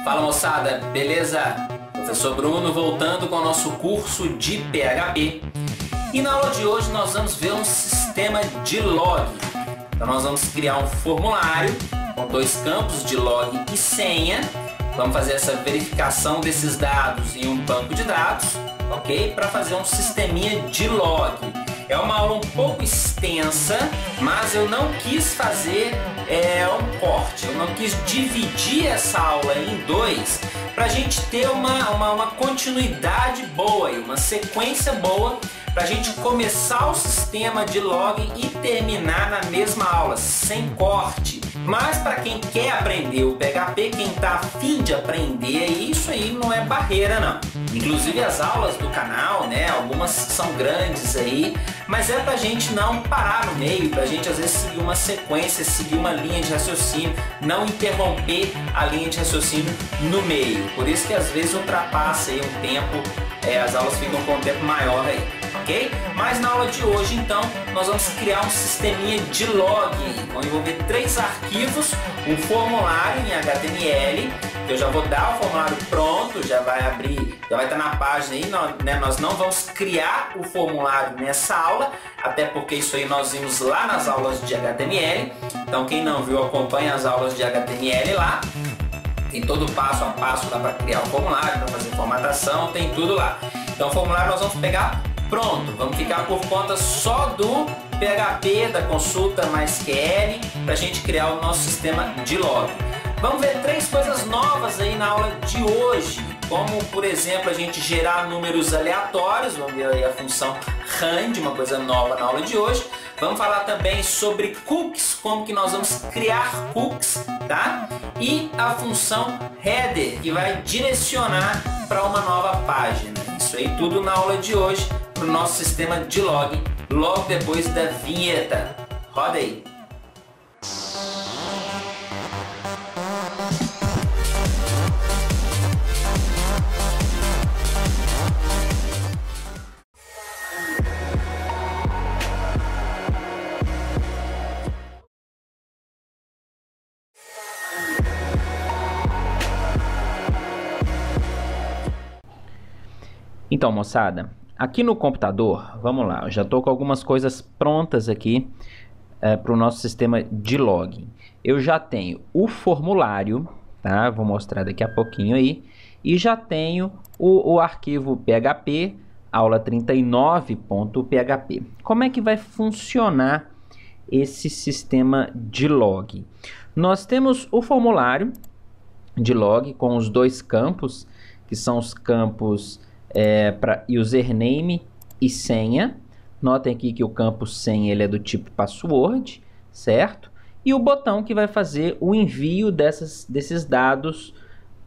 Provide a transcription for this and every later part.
Fala moçada, beleza? Professor Bruno voltando com o nosso curso de PHP. E na aula de hoje nós vamos ver um sistema de log. Então nós vamos criar um formulário com dois campos de log e senha. Vamos fazer essa verificação desses dados em um banco de dados, ok? Para fazer um sisteminha de log. É uma aula um pouco extensa, mas eu não quis fazer um corte, eu não quis dividir essa aula em dois para a gente ter uma continuidade boa, uma sequência boa, para a gente começar o sistema de log e terminar na mesma aula, sem corte. Mas para quem quer aprender o PHP, quem está afim de aprender, isso aí não é barreira não. Inclusive as aulas do canal, né, algumas são grandes aí, mas é pra gente não parar no meio, pra gente às vezes seguir uma sequência, seguir uma linha de raciocínio, não interromper a linha de raciocínio no meio. Por isso que às vezes ultrapassa aí um tempo, as aulas ficam com um tempo maior aí, ok? Mas na aula de hoje, então, nós vamos criar um sisteminha de log, onde eu vou ver três arquivos, um formulário em HTML, que eu já vou dar o formulário pronto, já vai abrir, já vai estar na página aí, nós não vamos criar o formulário nessa aula, até porque isso aí nós vimos lá nas aulas de HTML, então quem não viu, acompanha as aulas de HTML lá. Tem todo o passo a passo lá para criar o formulário, para fazer formatação, tem tudo lá. Então o formulário nós vamos pegar pronto, vamos ficar por conta só do PHP, da consulta MySQL, para a gente criar o nosso sistema de log. Vamos ver três coisas novas aí na aula de hoje, como por exemplo a gente gerar números aleatórios, vamos ver aí a função rand, uma coisa nova na aula de hoje. Vamos falar também sobre cookies, como que nós vamos criar cookies, tá? E a função header, que vai direcionar para uma nova página. Isso aí tudo na aula de hoje, para o nosso sistema de log, logo depois da vinheta. Roda aí! Então, moçada, aqui no computador, vamos lá, eu já estou com algumas coisas prontas aqui para o nosso sistema de login. Eu já tenho o formulário, tá? Vou mostrar daqui a pouquinho aí, e já tenho o arquivo PHP, aula39.php. Como é que vai funcionar esse sistema de log? Nós temos o formulário de log com os dois campos, que são os campos para username e senha. Notem aqui que o campo senha ele é do tipo password, certo? E o botão que vai fazer o envio desses dados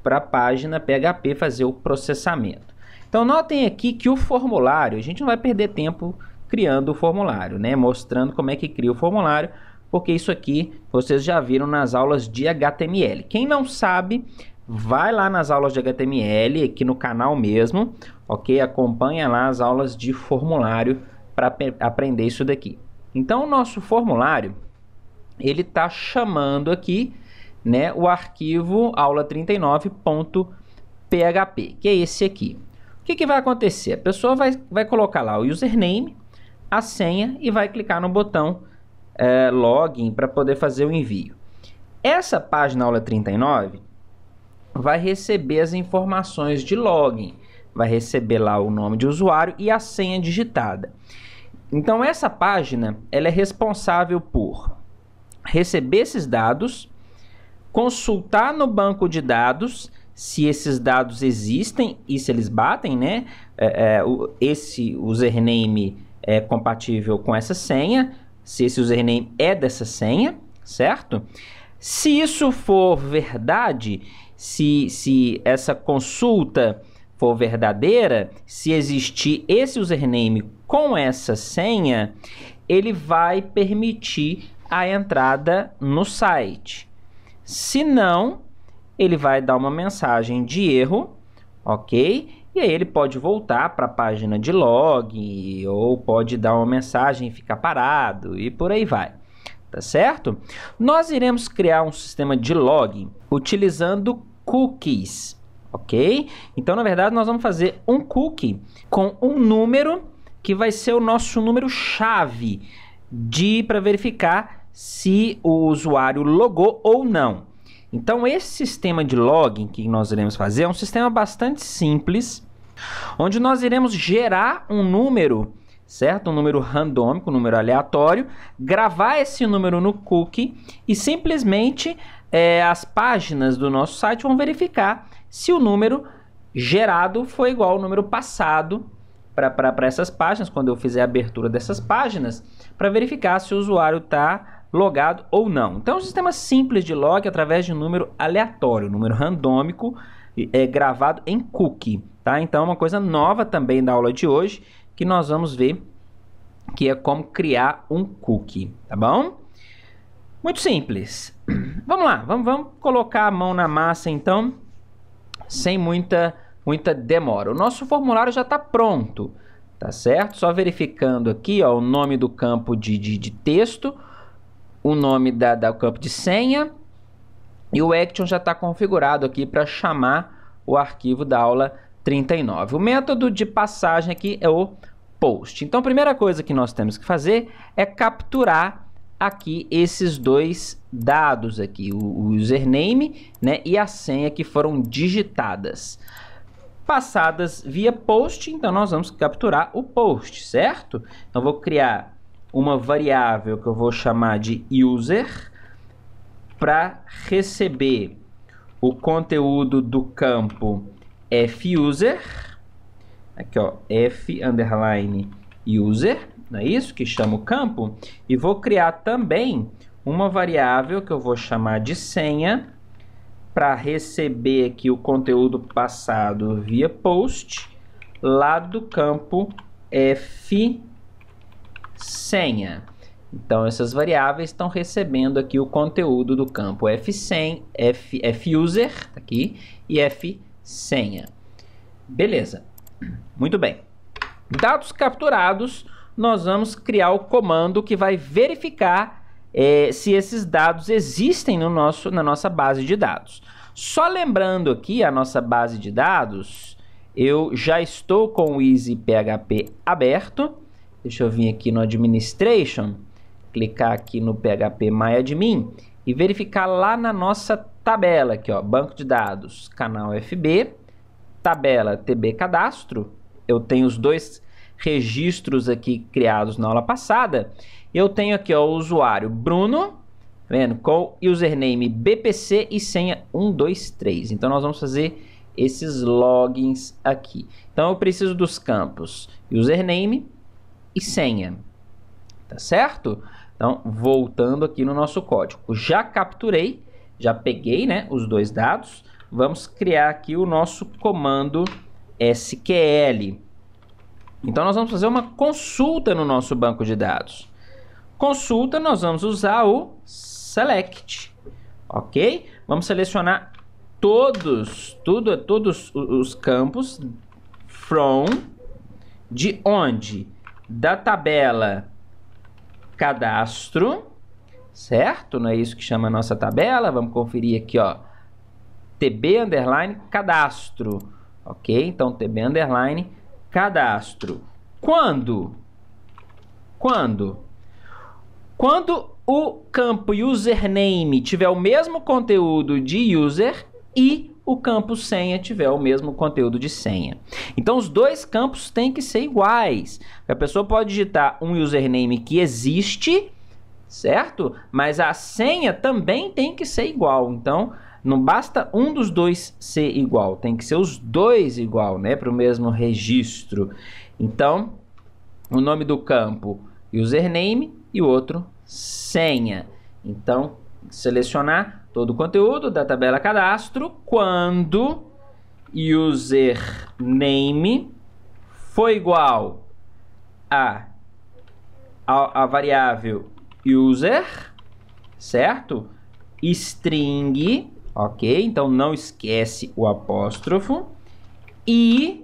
para a página PHP fazer o processamento. Então notem aqui que o formulário, a gente não vai perder tempo criando o formulário, né? Mostrando como é que cria o formulário, porque isso aqui vocês já viram nas aulas de HTML. Quem não sabe, vai lá nas aulas de HTML, aqui no canal mesmo, ok? Acompanha lá as aulas de formulário para aprender isso daqui. Então, o nosso formulário, ele está chamando aqui, né, o arquivo aula39.php, que é esse aqui. O que vai acontecer? A pessoa vai colocar lá o username, a senha e vai clicar no botão login para poder fazer o envio. Essa página aula 39 vai receber as informações de login, vai receber lá o nome de usuário e a senha digitada. Então essa página ela é responsável por receber esses dados, consultar no banco de dados se esses dados existem e se eles batem, né? Esse username é compatível com essa senha, se esse username é dessa senha, certo? Se isso for verdade, se essa consulta for verdadeira, se existir esse username com essa senha, ele vai permitir a entrada no site. Se não, ele vai dar uma mensagem de erro, ok? E aí ele pode voltar para a página de log, ou pode dar uma mensagem e ficar parado, e por aí vai. Tá certo? Nós iremos criar um sistema de log utilizando cookies, ok? Então, na verdade, nós vamos fazer um cookie com um número que vai ser o nosso número-chave para verificar se o usuário logou ou não. Então, esse sistema de login que nós iremos fazer é um sistema bastante simples, onde nós iremos gerar um número, certo? Um número randômico, um número aleatório, gravar esse número no cookie e simplesmente as páginas do nosso site vão verificar se o número gerado foi igual ao número passado para essas páginas, quando eu fizer a abertura dessas páginas, para verificar se o usuário está logado ou não. Então, é um sistema simples de log através de um número aleatório, um número randômico gravado em cookie, tá? Então, uma coisa nova também da aula de hoje que nós vamos ver, que é como criar um cookie, tá bom? Muito simples. Vamos lá, vamos colocar a mão na massa então, sem muita demora. O nosso formulário já está pronto, tá certo? Só verificando aqui, ó, o nome do campo de texto, o nome do campo de senha e o action já está configurado aqui para chamar o arquivo da aula 39. O método de passagem aqui é o post. Então, a primeira coisa que nós temos que fazer é capturar aqui esses dois dados aqui, o username, né, e a senha que foram digitadas. Passadas via post, então nós vamos capturar o post, certo? Então, vou criar uma variável que eu vou chamar de user para receber o conteúdo do campo fuser, aqui ó, f_user, não é isso que chama o campo? E vou criar também uma variável que eu vou chamar de senha para receber aqui o conteúdo passado via post lá do campo fsenha. Então, essas variáveis estão recebendo aqui o conteúdo do campo fuser aqui e fsenha. Beleza. Muito bem. Dados capturados, nós vamos criar o comando que vai verificar se esses dados existem na nossa base de dados. Só lembrando aqui a nossa base de dados, eu já estou com o EasyPHP aberto. Deixa eu vir aqui no Administration, clicar aqui no PHP MyAdmin e verificar lá na nossa tabela, aqui ó, banco de dados, canal FB, tabela TB Cadastro. Eu tenho os dois registros aqui criados na aula passada. Eu tenho aqui ó, o usuário Bruno, vendo, com username BPC e senha 123. Então, nós vamos fazer esses logins aqui. Então, eu preciso dos campos username e senha, tá certo? Então, voltando aqui no nosso código. Já capturei, já peguei, né, os dois dados. Vamos criar aqui o nosso comando SQL. Então, nós vamos fazer uma consulta no nosso banco de dados. Consulta, nós vamos usar o select, ok? Vamos selecionar todos os campos from, de onde? Da tabela cadastro, certo? Não é isso que chama a nossa tabela? Vamos conferir aqui, ó, tb_cadastro, ok? Então, tb_cadastro. Quando o campo username tiver o mesmo conteúdo de user e o campo senha tiver o mesmo conteúdo de senha. Então, os dois campos têm que ser iguais. A pessoa pode digitar um username que existe, certo? Mas a senha também tem que ser igual. Então, não basta um dos dois ser igual, tem que ser os dois igual, né? Para o mesmo registro. Então, o nome do campo username e o outro senha. Então, selecionar todo o conteúdo da tabela cadastro quando username for igual a variável user, certo? String, ok? Então, não esquece o apóstrofo. E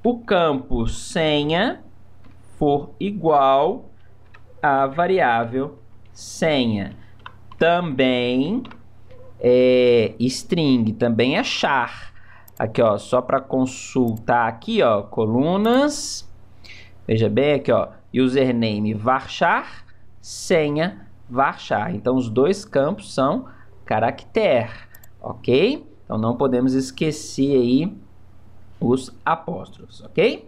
o campo senha for igual a variável senha. Também string também é char. Aqui, ó, só para consultar aqui, ó, colunas. Veja bem aqui, ó, username varchar, senha varchar. Então, os dois campos são caractere, ok? Então, não podemos esquecer aí os apóstrofos, ok?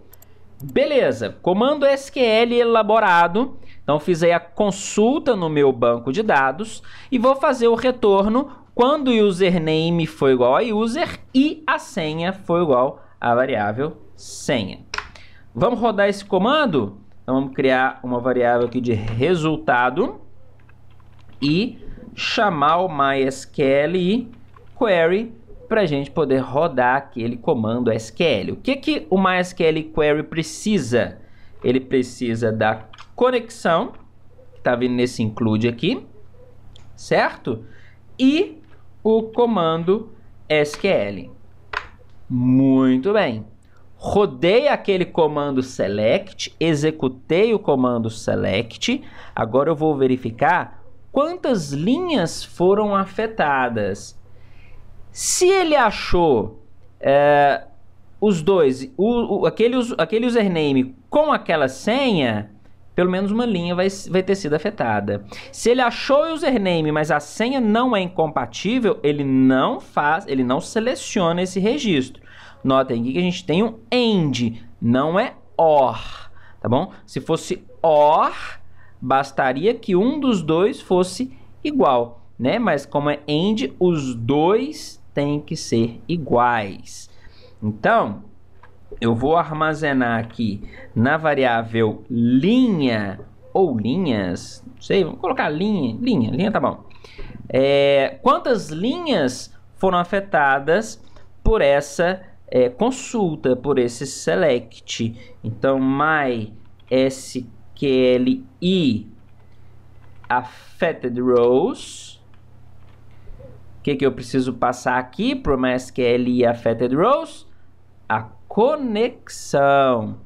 Beleza, comando SQL elaborado. Então, fiz aí a consulta no meu banco de dados e vou fazer o retorno quando o username foi igual a user e a senha foi igual à variável senha. Vamos rodar esse comando? Então, vamos criar uma variável aqui de resultado e chamar o MySQL query para a gente poder rodar aquele comando SQL. O que o MySQL query precisa? Ele precisa da conexão, que está vindo nesse include aqui, certo? E o comando SQL. Muito bem. Rodei aquele comando select, executei o comando select. Agora eu vou verificar quantas linhas foram afetadas. Se ele achou os dois, aquele username com aquela senha, pelo menos uma linha vai ter sido afetada. Se ele achou o username, mas a senha não é incompatível, ele não seleciona esse registro. Notem aqui que a gente tem um AND, não é OR, tá bom? Se fosse OR, bastaria que um dos dois fosse igual, né? Mas como é AND, os dois têm que ser iguais. Então, eu vou armazenar aqui na variável linha ou linhas, não sei, vamos colocar linha tá bom. Quantas linhas foram afetadas por essa consulta, por esse select? Então, MySQLi affected rows. O que eu preciso passar aqui para o MySQLi affected rows? A conexão.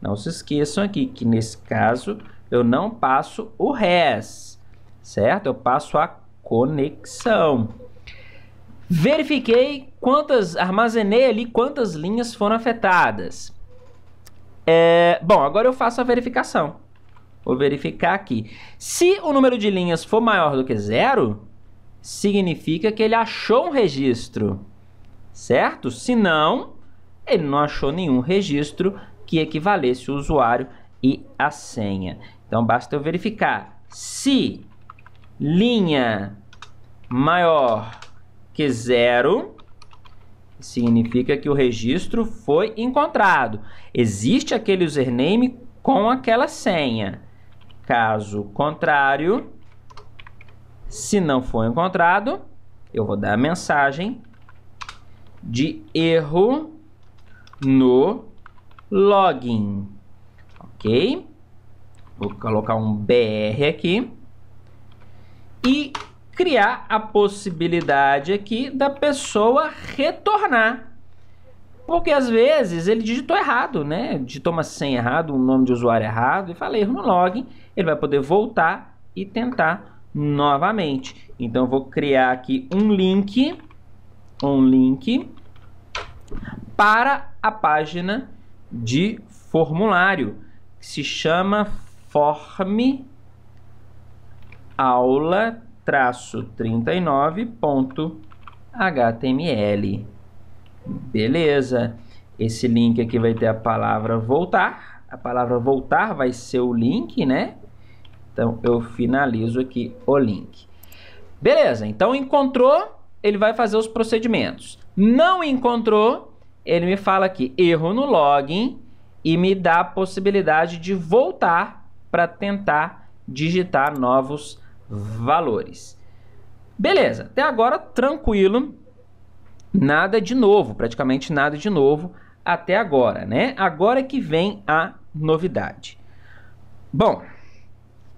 Não se esqueçam aqui que nesse caso eu não passo o res, certo? Eu passo a conexão. Verifiquei armazenei ali quantas linhas foram afetadas. Bom, agora eu faço a verificação. Vou verificar aqui. Se o número de linhas for maior do que 0, significa que ele achou um registro, certo? Se não, ele não achou nenhum registro que equivalesse o usuário e a senha. Então, basta eu verificar. Se linha maior que 0, significa que o registro foi encontrado. Existe aquele username com aquela senha. Caso contrário, se não for encontrado, eu vou dar a mensagem de erro no login, ok? Vou colocar um BR aqui e criar a possibilidade aqui da pessoa retornar. Porque às vezes ele digitou errado, né? Digitou uma senha errada, um nome de usuário errado e falei erro no login. Ele vai poder voltar e tentar novamente. Então eu vou criar aqui um link para a página de formulário, que se chama form aula-39.html. Beleza. Esse link aqui vai ter a palavra voltar. A palavra voltar vai ser o link, né? Então eu finalizo aqui o link. Beleza. Então encontrou, ele vai fazer os procedimentos. Não encontrou, ele me fala aqui erro no login e me dá a possibilidade de voltar para tentar digitar novos valores. Beleza, até agora tranquilo, nada de novo, praticamente nada de novo até agora, né? Agora que vem a novidade. Bom,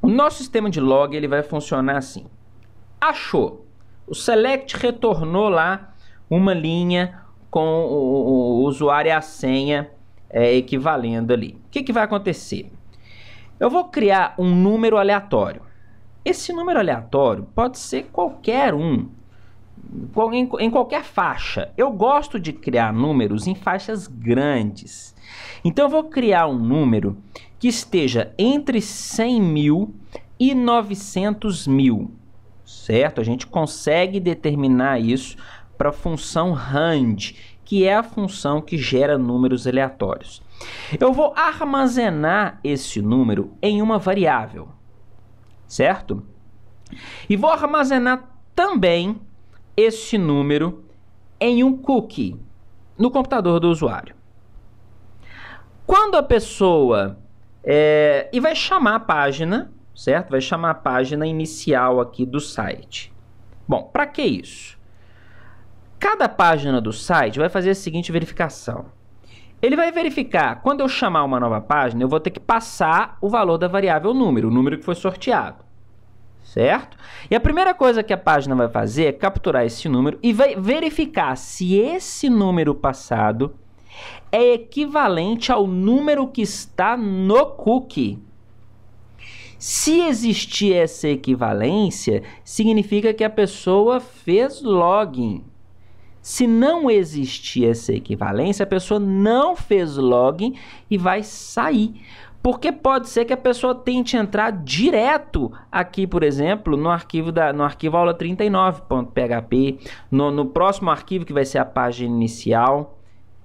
o nosso sistema de log ele vai funcionar assim. Achou, o select retornou lá uma linha com o usuário e a senha equivalendo ali. O que vai acontecer? Eu vou criar um número aleatório. Esse número aleatório pode ser qualquer um. em qualquer faixa. Eu gosto de criar números em faixas grandes. Então eu vou criar um número que esteja entre 100 mil e 900 mil, certo? A gente consegue determinar isso para a função rand, que é a função que gera números aleatórios. Eu vou armazenar esse número em uma variável, certo? E vou armazenar também esse número em um cookie no computador do usuário. Quando a pessoa... e vai chamar a página, certo? Vai chamar a página inicial aqui do site. Bom, para que isso? Cada página do site vai fazer a seguinte verificação. Ele vai verificar, quando eu chamar uma nova página, eu vou ter que passar o valor da variável número, o número que foi sorteado, certo? E a primeira coisa que a página vai fazer é capturar esse número e vai verificar se esse número passado é equivalente ao número que está no cookie. Se existir essa equivalência, significa que a pessoa fez login. Se não existir essa equivalência, a pessoa não fez login e vai sair. Porque pode ser que a pessoa tente entrar direto aqui, por exemplo, no arquivo aula39.php, no próximo arquivo que vai ser a página inicial.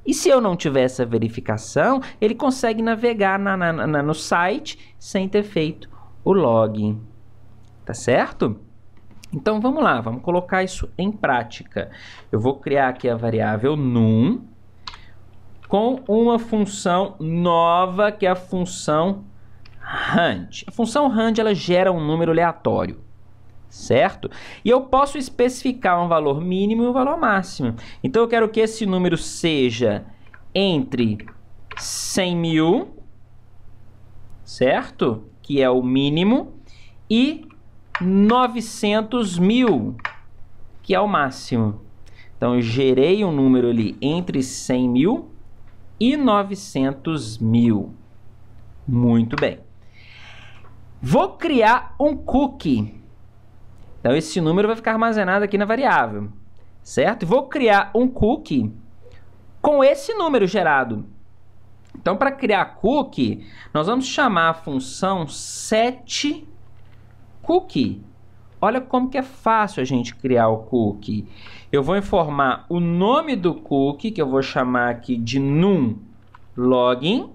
E se eu não tiver essa verificação, ele consegue navegar no site sem ter feito o login. Tá certo? Então vamos lá, vamos colocar isso em prática. Eu vou criar aqui a variável num com uma função nova, que é a função rand. A função rand, ela gera um número aleatório, certo? E eu posso especificar um valor mínimo e um valor máximo. Então eu quero que esse número seja entre 100 mil, certo? Que é o mínimo, e 900 mil, que é o máximo. Então eu gerei um número ali entre 100 mil e 900 mil. Muito bem. Vou criar um cookie. Então esse número vai ficar armazenado aqui na variável, certo? Vou criar um cookie com esse número gerado. Então para criar cookie, nós vamos chamar a função setCookie. Olha como que é fácil a gente criar o cookie. Eu vou informar o nome do cookie, que eu vou chamar aqui de numLogin,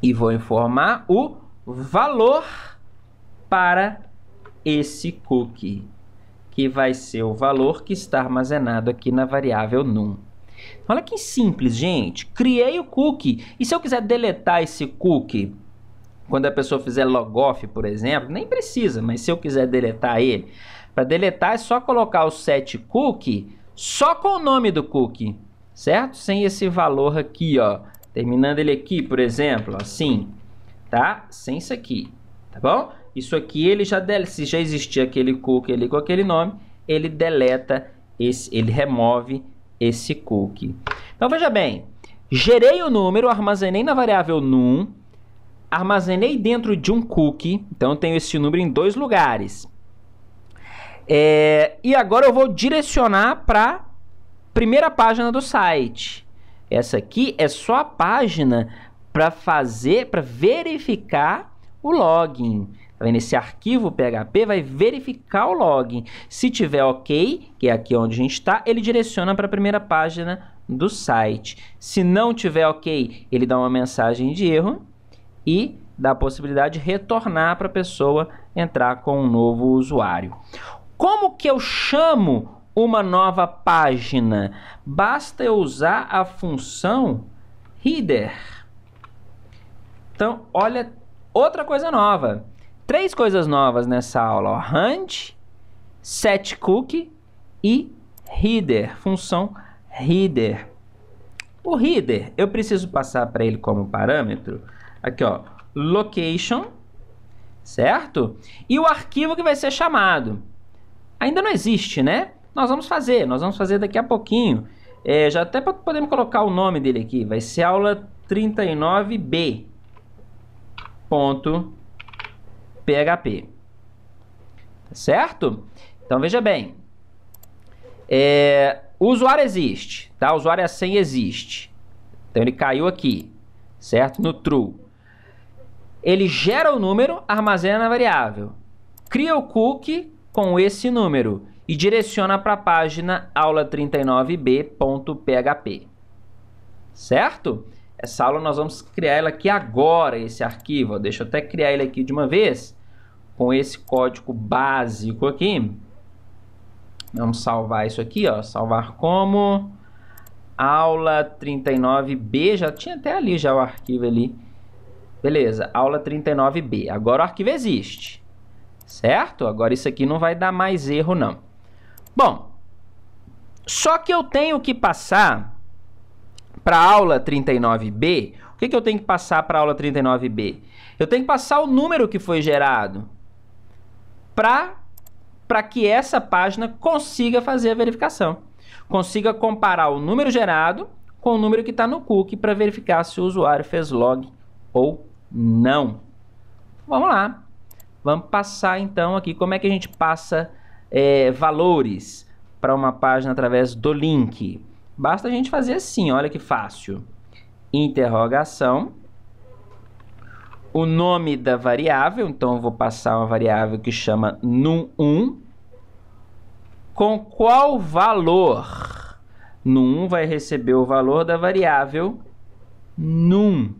e vou informar o valor para esse cookie, que vai ser o valor que está armazenado aqui na variável num. Olha que simples, gente. Criei o cookie. E se eu quiser deletar esse cookie, quando a pessoa fizer logoff, por exemplo, nem precisa, mas se eu quiser deletar ele, para deletar é só colocar o setCookie só com o nome do cookie, certo? Sem esse valor aqui, ó. Terminando ele aqui, por exemplo, assim, tá? Sem isso aqui, tá bom? Isso aqui, ele já se já existir aquele cookie ali com aquele nome, ele deleta ele remove esse cookie. Então veja bem, gerei o número, armazenei na variável num, armazenei dentro de um cookie, então eu tenho esse número em dois lugares. E agora eu vou direcionar para a primeira página do site. Essa aqui é só a página para verificar o login. Tá vendo? Esse arquivo PHP vai verificar o login. Se tiver ok, que é aqui onde a gente está, ele direciona para a primeira página do site. Se não tiver ok, ele dá uma mensagem de erro e dá a possibilidade de retornar para a pessoa entrar com um novo usuário. Como que eu chamo uma nova página? Basta eu usar a função header. Então, olha, outra coisa nova. 3 coisas novas nessa aula, ó. Rand, setCookie e header, função header. O header, eu preciso passar para ele como parâmetro, aqui ó, location, certo? E o arquivo que vai ser chamado. Ainda não existe, né? Nós vamos fazer daqui a pouquinho. Já até podemos colocar o nome dele aqui, vai ser aula 39b.php, certo? Então, veja bem. O usuário existe, tá? O usuário e a senha existe. Então, ele caiu aqui, certo? No true. Ele gera o número, armazena na variável. Cria o cookie com esse número e direciona para a página aula39b.php. Certo? Essa aula nós vamos criar ela aqui agora, esse arquivo. Deixa eu até criar ele aqui de uma vez, com esse código básico aqui. Vamos salvar isso aqui, ó. Salvar como aula39b. Já tinha até ali já o arquivo ali. Beleza, aula39b. Agora o arquivo existe. Certo? Agora isso aqui não vai dar mais erro, não. Bom, só que eu tenho que passar para a aula 39b. O que eu tenho que passar para a aula 39b? Eu tenho que passar o número que foi gerado para que essa página consiga fazer a verificação. Consiga comparar o número gerado com o número que está no cookie para verificar se o usuário fez log ou não. Vamos lá. Vamos passar então aqui como é que a gente passa valores para uma página através do link. Basta a gente fazer assim, olha que fácil. Interrogação. O nome da variável, então eu vou passar uma variável que chama num1. Com qual valor? Num1 vai receber o valor da variável num.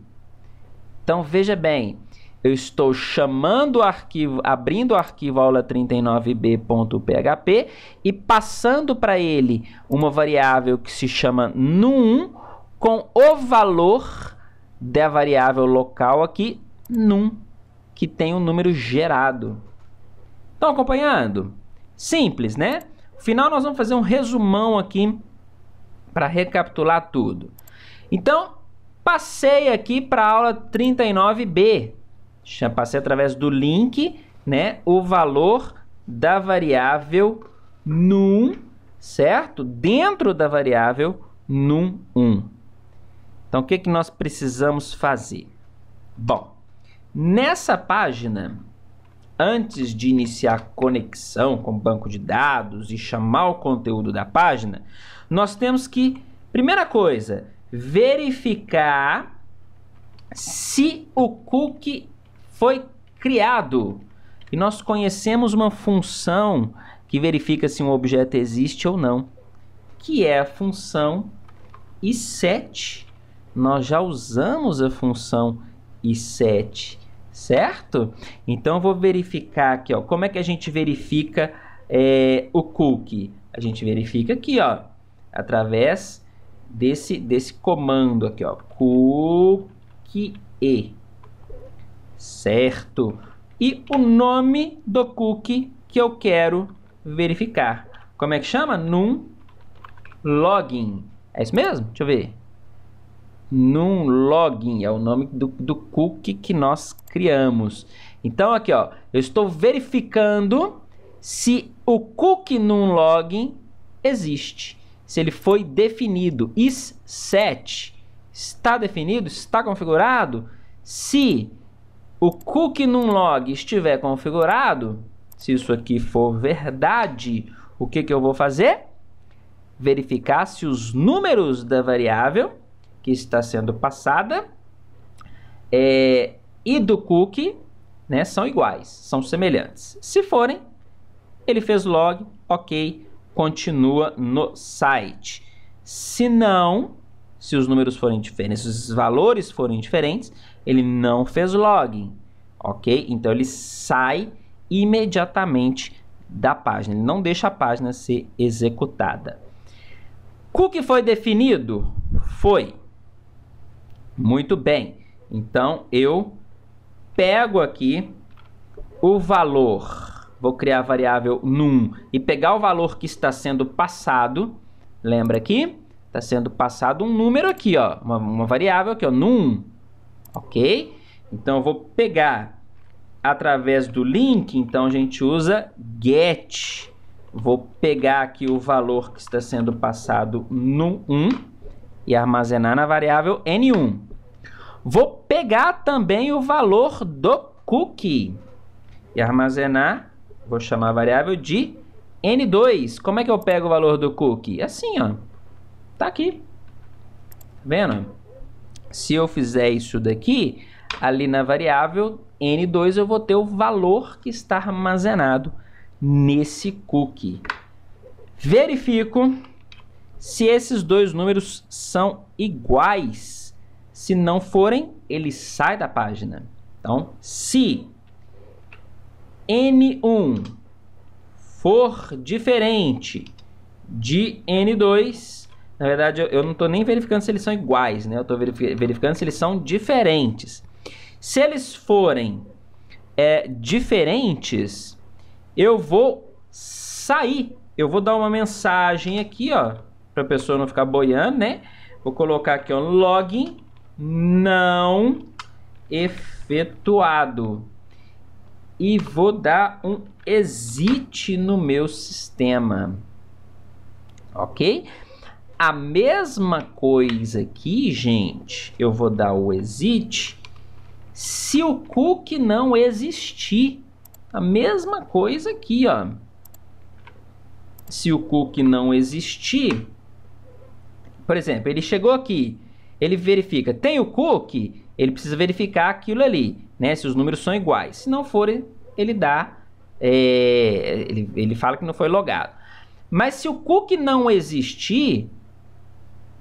Então veja bem, eu estou chamando o arquivo, abrindo o arquivo aula39b.php e passando para ele uma variável que se chama num1 com o valor da variável local aqui, num, que tem um número gerado. Estão acompanhando? Simples, né? No final nós vamos fazer um resumão aqui para recapitular tudo. Então, passei aqui para a aula 39b. Passei através do link, né, o valor da variável num, certo? Dentro da variável num1. Então, o que nós precisamos fazer? Bom, nessa página, antes de iniciar a conexão com o banco de dados e chamar o conteúdo da página, nós temos que, primeira coisa, verificar se o cookie foi criado. E nós conhecemos uma função que verifica se um objeto existe ou não, que é a função iSet. Nós já usamos a função iSet, certo? Então eu vou verificar aqui, ó, como é que a gente verifica o cookie? A gente verifica aqui, ó, através desse comando aqui, ó, cookie, certo? E o nome do cookie que eu quero verificar. Como é que chama? Num login. É isso mesmo? Deixa eu ver. Num login é o nome do cookie que nós criamos. Então aqui, ó, eu estou verificando se o cookie num login existe. Se ele foi definido. isSet está definido, está configurado. Se o cookie num log estiver configurado, se isso aqui for verdade, o que eu vou fazer? Verificar se os números da variável que está sendo passada e do cookie, né, são iguais, são semelhantes. Se forem, ele fez log, ok, continua no site. Se não, se os números forem diferentes, se os valores forem diferentes, ele não fez login, ok? Então ele sai imediatamente da página, ele não deixa a página ser executada. Cookie foi definido? Foi. Muito bem. Então eu pego aqui o valor, vou criar a variável num e pegar o valor que está sendo passado. Lembra aqui? Está sendo passado um número aqui, ó, uma variável aqui, ó, num. Ok? Então eu vou pegar através do link, então a gente usa get. Vou pegar aqui o valor que está sendo passado no 1 e armazenar na variável n1. Vou pegar também o valor do cookie e armazenar, vou chamar a variável de N2, como é que eu pego o valor do cookie? Assim, ó. Tá aqui. Tá vendo? Se eu fizer isso daqui, ali na variável N2 eu vou ter o valor que está armazenado nesse cookie. Verifico se esses dois números são iguais. Se não forem, ele sai da página. Então, se N1 for diferente de N2, na verdade eu não estou nem verificando se eles são iguais, né? Eu estou verificando se eles são diferentes. Se eles forem diferentes, eu vou sair. Eu vou dar uma mensagem aqui, ó, para a pessoa não ficar boiando, né? Vou colocar aqui, ó, login não efetuado. E vou dar um exit no meu sistema. Ok? A mesma coisa aqui, gente, eu vou dar o exit se o cookie não existir. A mesma coisa aqui, ó. Se o cookie não existir, por exemplo, ele chegou aqui, ele verifica, tem o cookie, ele precisa verificar aquilo ali, né? Se os números são iguais. Se não forem, ele dá, ele fala que não foi logado. Mas se o cookie não existir,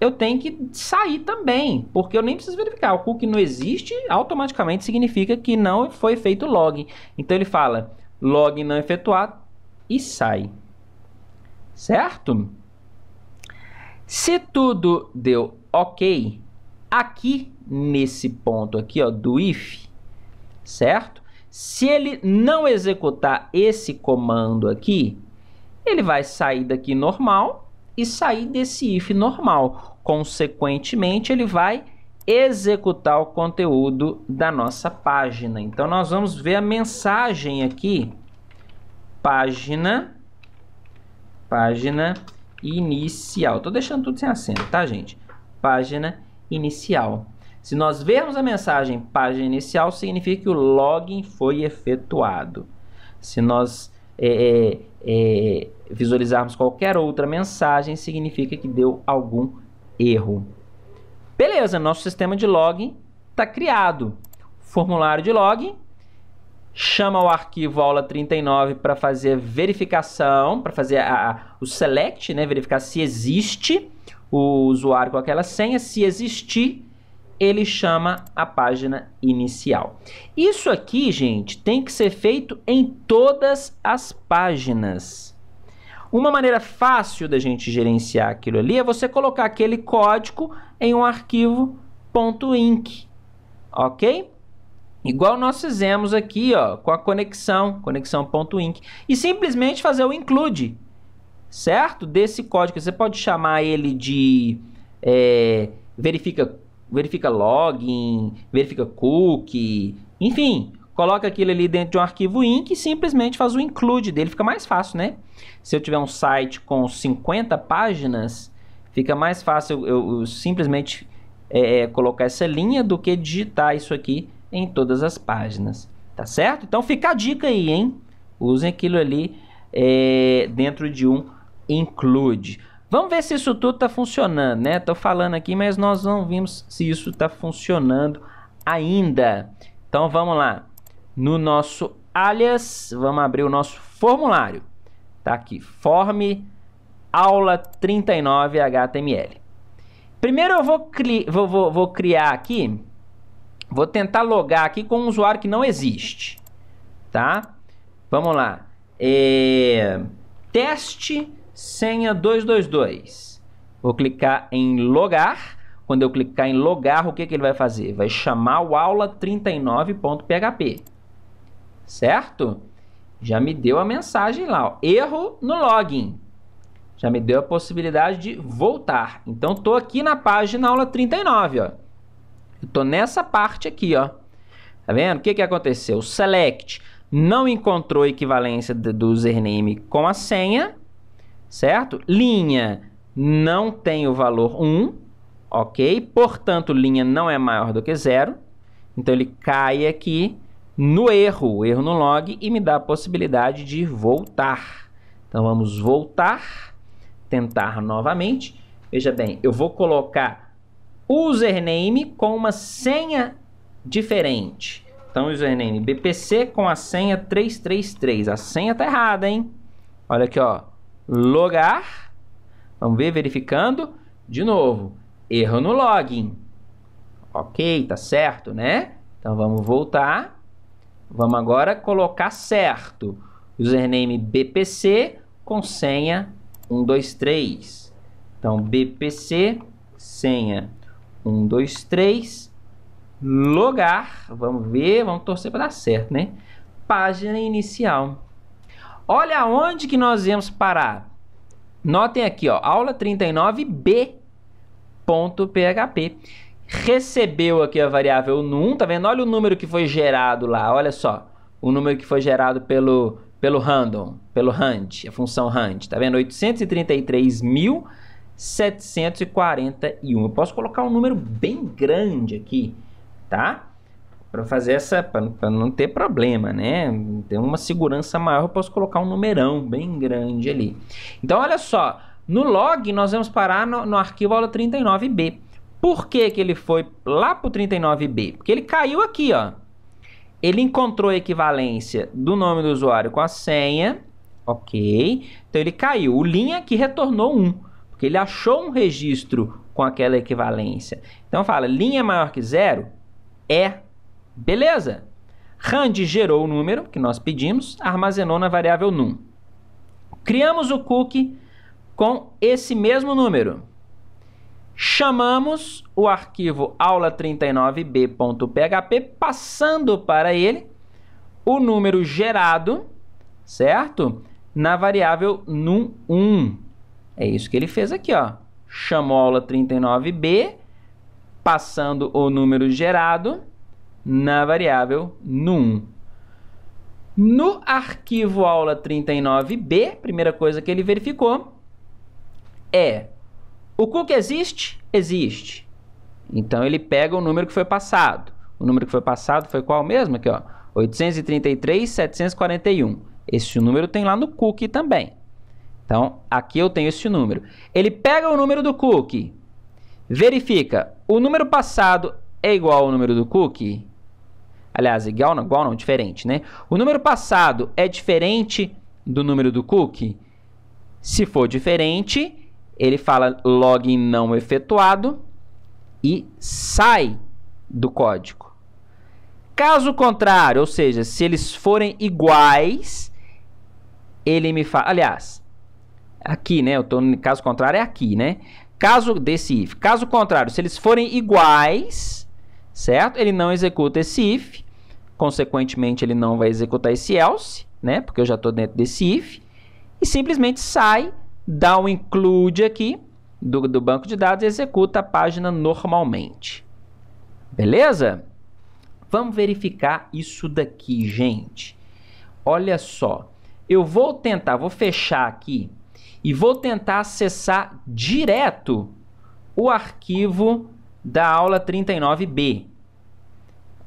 eu tenho que sair também, porque eu nem preciso verificar. O cookie não existe, automaticamente significa que não foi feito login. Então ele fala login não efetuado e sai. Certo? Se tudo deu ok, aqui nesse ponto aqui, ó, do if, certo? Se ele não executar esse comando aqui, ele vai sair daqui normal e sair desse if normal. Consequentemente, ele vai executar o conteúdo da nossa página. Então, nós vamos ver a mensagem aqui, página inicial. Estou deixando tudo sem acento, tá, gente? Página inicial. Se nós vermos a mensagem página inicial, significa que o login foi efetuado. Se nós visualizarmos qualquer outra mensagem, significa que deu algum erro. Beleza, nosso sistema de login está criado. Formulário de login. Chama o arquivo aula39 para fazer a verificação, para fazer o select, né? Verificar se existe o usuário com aquela senha. Se existir, ele chama a página inicial. Isso aqui, gente, tem que ser feito em todas as páginas. Uma maneira fácil da gente gerenciar aquilo ali é você colocar aquele código em um arquivo .inc, ok? Igual nós fizemos aqui, ó, com a conexão.inc, e simplesmente fazer o include, certo? Desse código. Você pode chamar ele de verifica login, verifica cookie, enfim, coloca aquilo ali dentro de um arquivo inc e simplesmente faz o include dele, fica mais fácil, né? Se eu tiver um site com 50 páginas, fica mais fácil eu simplesmente colocar essa linha do que digitar isso aqui em todas as páginas, tá certo? Então fica a dica aí, hein? Usem aquilo ali dentro de um include. Vamos ver se isso tudo tá funcionando, né? Tô falando aqui, mas nós não vimos se isso tá funcionando ainda. Então vamos lá. No nosso alias, vamos abrir o nosso formulário. Tá aqui, form aula 39 HTML. Primeiro eu vou criar aqui, vou tentar logar aqui com um usuário que não existe, tá? Vamos lá. Teste senha 222. Vou clicar em logar. Quando eu clicar em logar, o que ele vai fazer? Vai chamar o aula39.php. Certo? Já me deu a mensagem lá, ó. Erro no login. Já me deu a possibilidade de voltar. Então, estou aqui na página aula 39, ó. Estou nessa parte aqui, ó. Tá vendo? O que aconteceu? O select não encontrou equivalência do username com a senha, certo? Linha não tem o valor 1, ok? Portanto, linha não é maior do que 0. Então, ele cai aqui no erro no log, e me dá a possibilidade de voltar. Então vamos voltar, tentar novamente. Veja bem, eu vou colocar username com uma senha diferente. Então username BPC com a senha 333. A senha está errada, hein? Olha aqui, ó. Logar. Vamos ver, verificando. De novo, erro no login. Ok, tá certo, né? Então vamos voltar. Vamos agora colocar certo. Username BPC com senha 123. Então BPC, senha 123, logar. Vamos ver, vamos torcer para dar certo, né? Página inicial. Olha aonde que nós íamos parar. Notem aqui, ó, aula 39b.php. Recebeu aqui a variável num, tá vendo? Olha o número que foi gerado lá, olha só. O número que foi gerado pelo random, pelo rand, a função rand, tá vendo? 833.741. Eu posso colocar um número bem grande aqui, tá? Para fazer essa, para não ter problema, né? Ter uma segurança maior, eu posso colocar um numerão bem grande ali. Então, olha só, no log nós vamos parar no arquivo aula 39b. Por que que ele foi lá para o 39b? Porque ele caiu aqui, ó. Ele encontrou a equivalência do nome do usuário com a senha, ok? Então ele caiu. O linha aqui retornou 1, porque ele achou um registro com aquela equivalência. Então fala, linha maior que 0 é, beleza? Rand gerou o número que nós pedimos, armazenou na variável num. Criamos o cookie com esse mesmo número. Chamamos o arquivo aula39b.php, passando para ele o número gerado, certo? Na variável num1. É isso que ele fez aqui, ó. Chamou aula39b, passando o número gerado na variável num1. No arquivo aula39b, primeira coisa que ele verificou é: o cookie existe? Existe. Então ele pega o número que foi passado. O número que foi passado foi qual mesmo? Aqui, ó, 833.741. Esse número tem lá no cookie também. Então aqui eu tenho esse número. Ele pega o número do cookie, verifica, o número passado é igual ao número do cookie? Aliás, igual não, diferente, né? O número passado é diferente do número do cookie? Se for diferente, ele fala login não efetuado e sai do código. Caso contrário, ou seja, se eles forem iguais, ele me fala... Aliás, aqui, né? Eu tô no caso contrário, é aqui, né? Caso desse if. Caso contrário, se eles forem iguais, certo? Ele não executa esse if. Consequentemente, ele não vai executar esse else, né? Porque eu já estou dentro desse if. E simplesmente sai, dá um include aqui do banco de dados e executa a página normalmente. Beleza? Vamos verificar isso daqui, gente. Olha só. Eu vou fechar aqui e vou tentar acessar direto o arquivo da aula 39b.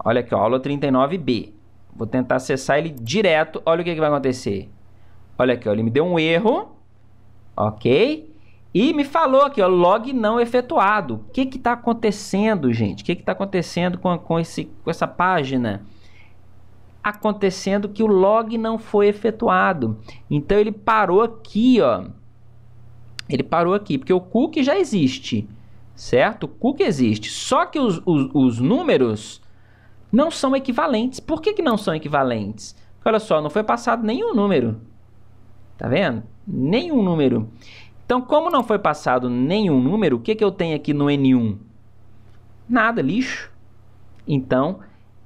Olha aqui, ó, aula 39b. Vou tentar acessar ele direto. Olha o que vai acontecer. Olha aqui, ó, ele me deu um erro. Ok? E me falou aqui, ó, log não efetuado. O que está acontecendo, gente? O que está acontecendo com essa página? Acontecendo que o log não foi efetuado. Então ele parou aqui, ó. Ele parou aqui, porque o cookie já existe, certo? O cookie existe. Só que os números não são equivalentes. Por que não são equivalentes? Porque, olha só, não foi passado nenhum número. Tá vendo? Nenhum número. Então, como não foi passado nenhum número, o que eu tenho aqui no N1? Nada, lixo. Então,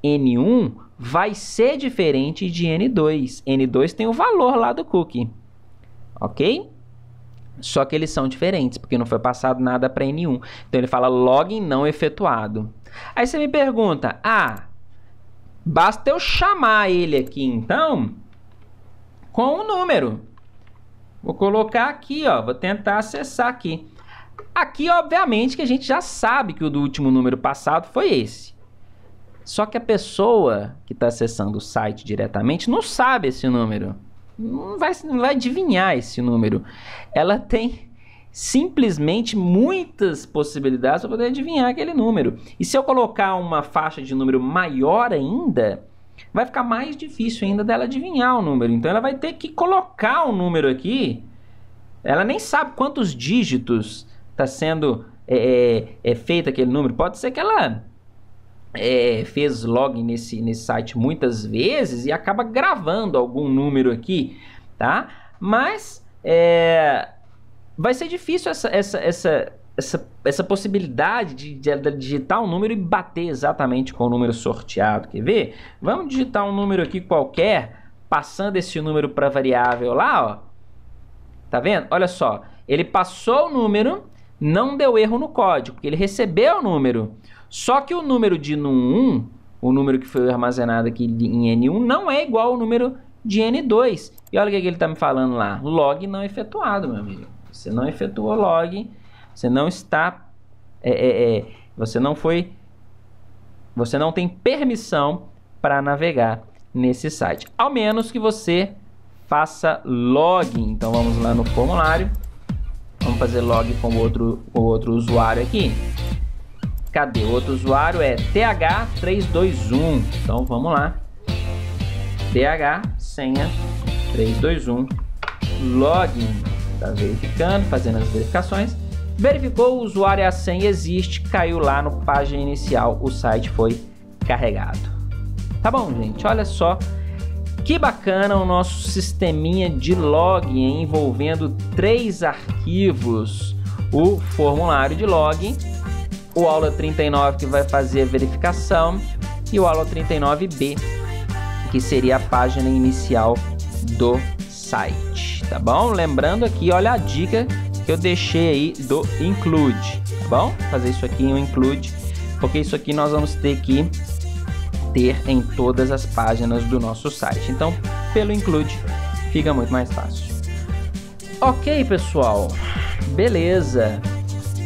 N1 vai ser diferente de N2. N2 tem o valor lá do cookie. Ok? Só que eles são diferentes, porque não foi passado nada para N1. Então, ele fala login não efetuado. Aí você me pergunta, basta eu chamar ele aqui, então, com um número. Vou colocar aqui, ó, vou tentar acessar aqui. Aqui, obviamente, que a gente já sabe que o do último número passado foi esse. Só que a pessoa que está acessando o site diretamente não sabe esse número. não vai adivinhar esse número. Ela tem simplesmente muitas possibilidades para poder adivinhar aquele número. E se eu colocar uma faixa de número maior ainda, vai ficar mais difícil ainda dela adivinhar o número. Então ela vai ter que colocar um número aqui. Ela nem sabe quantos dígitos está sendo feito aquele número. Pode ser que ela fez login nesse site muitas vezes e acaba gravando algum número aqui, tá? Mas vai ser difícil essa possibilidade de digitar um número e bater exatamente com o número sorteado. Quer ver? Vamos digitar um número aqui qualquer, passando esse número para a variável lá, ó. Tá vendo? Olha só, ele passou o número, não deu erro no código, porque ele recebeu o número. Só que o número de num1, o número que foi armazenado aqui em N1, não é igual ao número de N2. E olha o que ele está me falando lá. Log não efetuado, meu amigo. Você não efetuou log, você não está... você não tem permissão para navegar nesse site. Ao menos que você faça login. Então vamos lá no formulário. Vamos fazer login com o outro usuário aqui. Cadê? O outro usuário é TH321. Então vamos lá. TH, senha 321. Login. Está verificando, fazendo as verificações. Verificou o usuário e a senha existe. Caiu lá no página inicial. O site foi carregado. Tá bom, gente? Olha só. Que bacana o nosso sisteminha de login envolvendo 3 arquivos. O formulário de login, o aula 39 que vai fazer a verificação e o aula 39B, que seria a página inicial do site, tá bom? Lembrando aqui, olha a dica que eu deixei aí do include, tá bom? Fazer isso aqui em um include, porque isso aqui nós vamos ter que ter em todas as páginas do nosso site. Então, pelo include, fica muito mais fácil. Ok, pessoal. Beleza.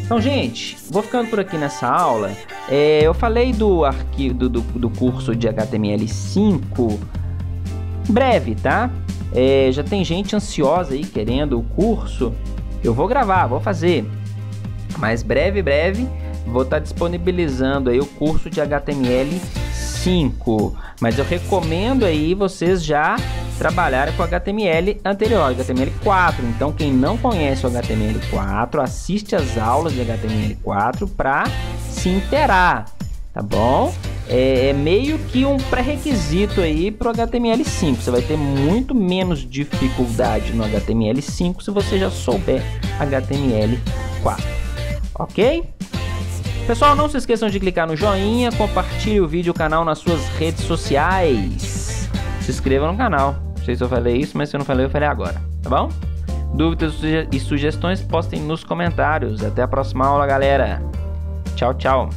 Então, gente, vou ficando por aqui nessa aula. Eu falei do arquivo do curso de HTML5 breve, tá? Já tem gente ansiosa aí querendo o curso. Eu vou gravar, vou fazer. Mas breve, vou estar disponibilizando aí o curso de HTML5. Mas eu recomendo aí vocês já trabalharem com HTML anterior, HTML4. Então, quem não conhece o HTML4, assiste as aulas de HTML4 para se inteirar, tá bom? É meio que um pré-requisito aí para o HTML5. Você vai ter muito menos dificuldade no HTML5 se você já souber HTML4, ok? Pessoal, não se esqueçam de clicar no joinha, compartilhe o vídeo e o canal nas suas redes sociais. Se inscreva no canal. Não sei se eu falei isso, mas se eu não falei, eu falei agora, tá bom? Dúvidas e sugestões, postem nos comentários. Até a próxima aula, galera. Tchau, tchau.